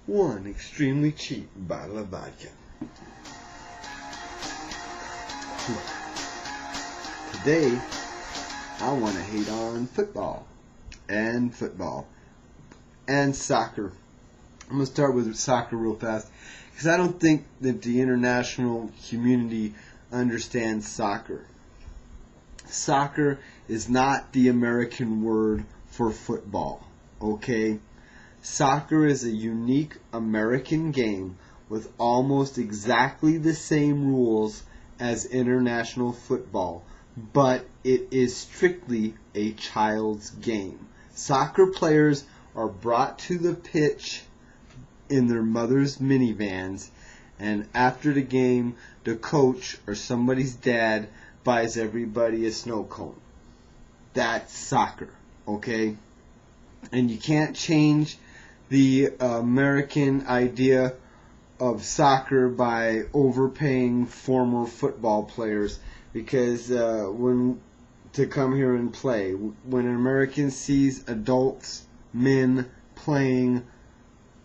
one extremely cheap bottle of vodka. Today, I want to hate on football and soccer. I'm going to start with soccer real fast because I don't think that the international community understands soccer. Soccer is not the American word for football, okay? Soccer is a unique American game with almost exactly the same rules as international football, but it is strictly a child's game. Soccer players are brought to the pitch in their mother's minivans, and after the game, the coach or somebody's dad buys everybody a snow cone. That's soccer, okay? And you can't change the American idea of soccer by overpaying former football players because when to come here and play. When an American sees adults, men playing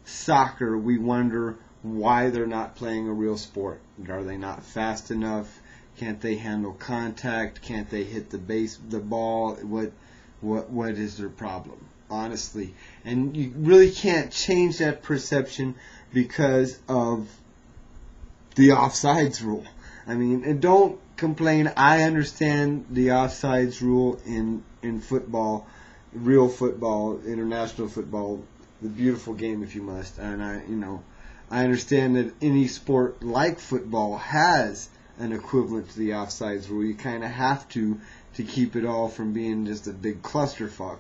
soccer, we wonder why they're not playing a real sport. Are they not fast enough? Can't they handle contact? Can't they hit the ball? What is their problem? Honestly. And you really can't change that perception because of the offsides rule. I mean, and don't complain. I understand the offsides rule in football, real football, international football, the beautiful game if you must. And I understand that any sport like football has an equivalent to the offsides rule. You kind of have to keep it all from being just a big clusterfuck.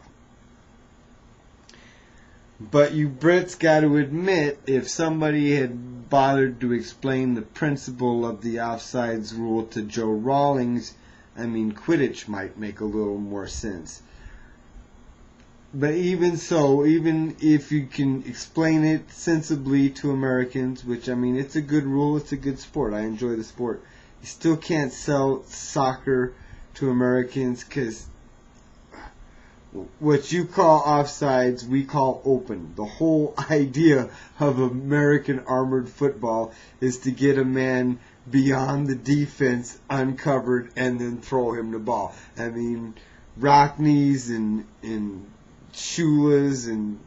But you Brits got to admit, if somebody had bothered to explain the principle of the offsides rule to Joe Rawlings, Quidditch might make a little more sense. But even so, even if you can explain it sensibly to Americans, which, it's a good rule, it's a good sport, I enjoy the sport, you still can't sell soccer to Americans because what you call offsides, we call open. The whole idea of American armored football is to get a man beyond the defense uncovered and then throw him the ball. Rockneys and Shulas and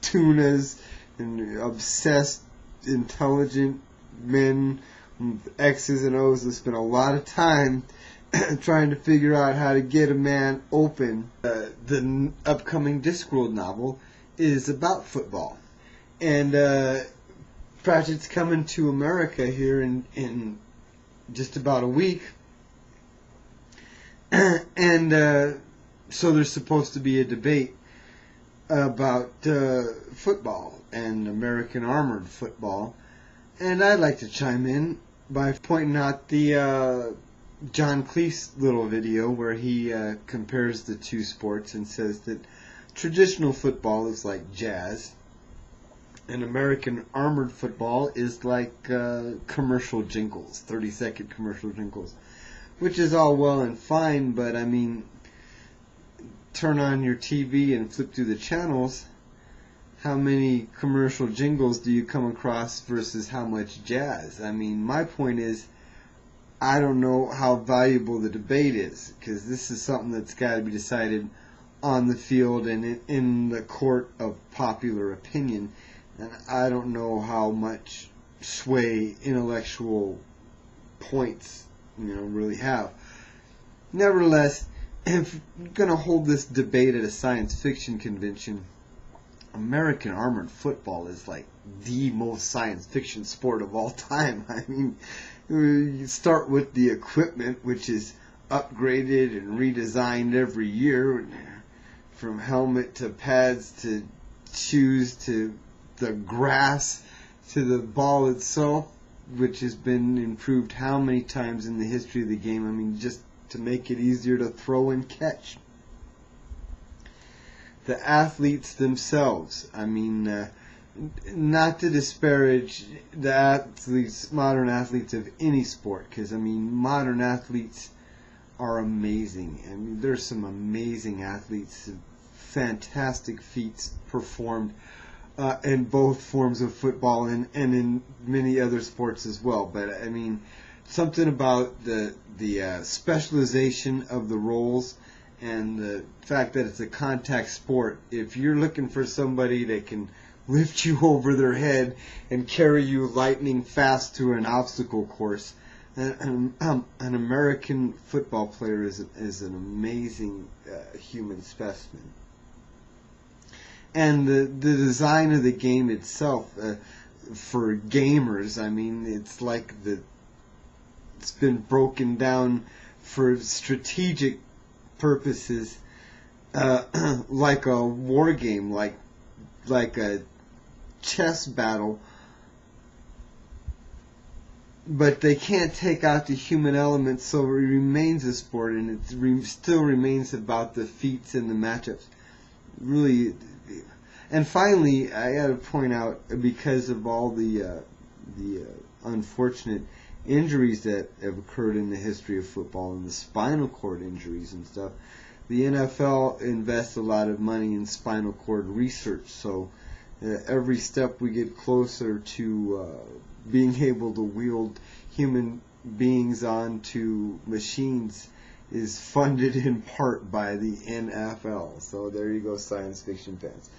Tunas and obsessed, intelligent men with X's and O's that spend a lot of time trying to figure out how to get a man open. The upcoming Discworld novel is about football. And Pratchett's coming to America here in just about a week. And so there's supposed to be a debate about football and American armored football. And I'd like to chime in by pointing out the John Cleese little video where he compares the two sports and says that traditional football is like jazz and American armored football is like commercial jingles, 30-second commercial jingles, which is all well and fine, but turn on your TV and flip through the channels, how many commercial jingles do you come across versus how much jazz? My point is, I don't know how valuable the debate is, because this is something that's got to be decided on the field and in the court of popular opinion, and I don't know how much sway intellectual points really have. Nevertheless, if you're going to hold this debate at a science fiction convention, American armored football is like the most science fiction sport of all time. You start with the equipment, which is upgraded and redesigned every year, from helmet to pads to shoes to the grass to the ball itself, which has been improved how many times in the history of the game. Just to make it easier to throw and catch. The athletes themselves, not to disparage the athletes, modern athletes of any sport, because modern athletes are amazing. There's some amazing athletes, fantastic feats performed in both forms of football and in many other sports as well. But I mean, something about the specialization of the roles and the fact that it's a contact sport. If you're looking for somebody that can lift you over their head and carry you lightning fast to an obstacle course, an American football player is an amazing human specimen. And the design of the game itself, for gamers, I mean, it's like it's been broken down for strategic purposes, like a war game, like a chess battle. But they can't take out the human element, so it remains a sport, and it still remains about the feats and the matchups. Really. And finally, I got to point out, because of all the unfortunate injuries that have occurred in the history of football, and the spinal cord injuries and stuff, the NFL invests a lot of money in spinal cord research. So every step we get closer to being able to wield human beings onto machines is funded in part by the NFL. So there you go, science fiction fans.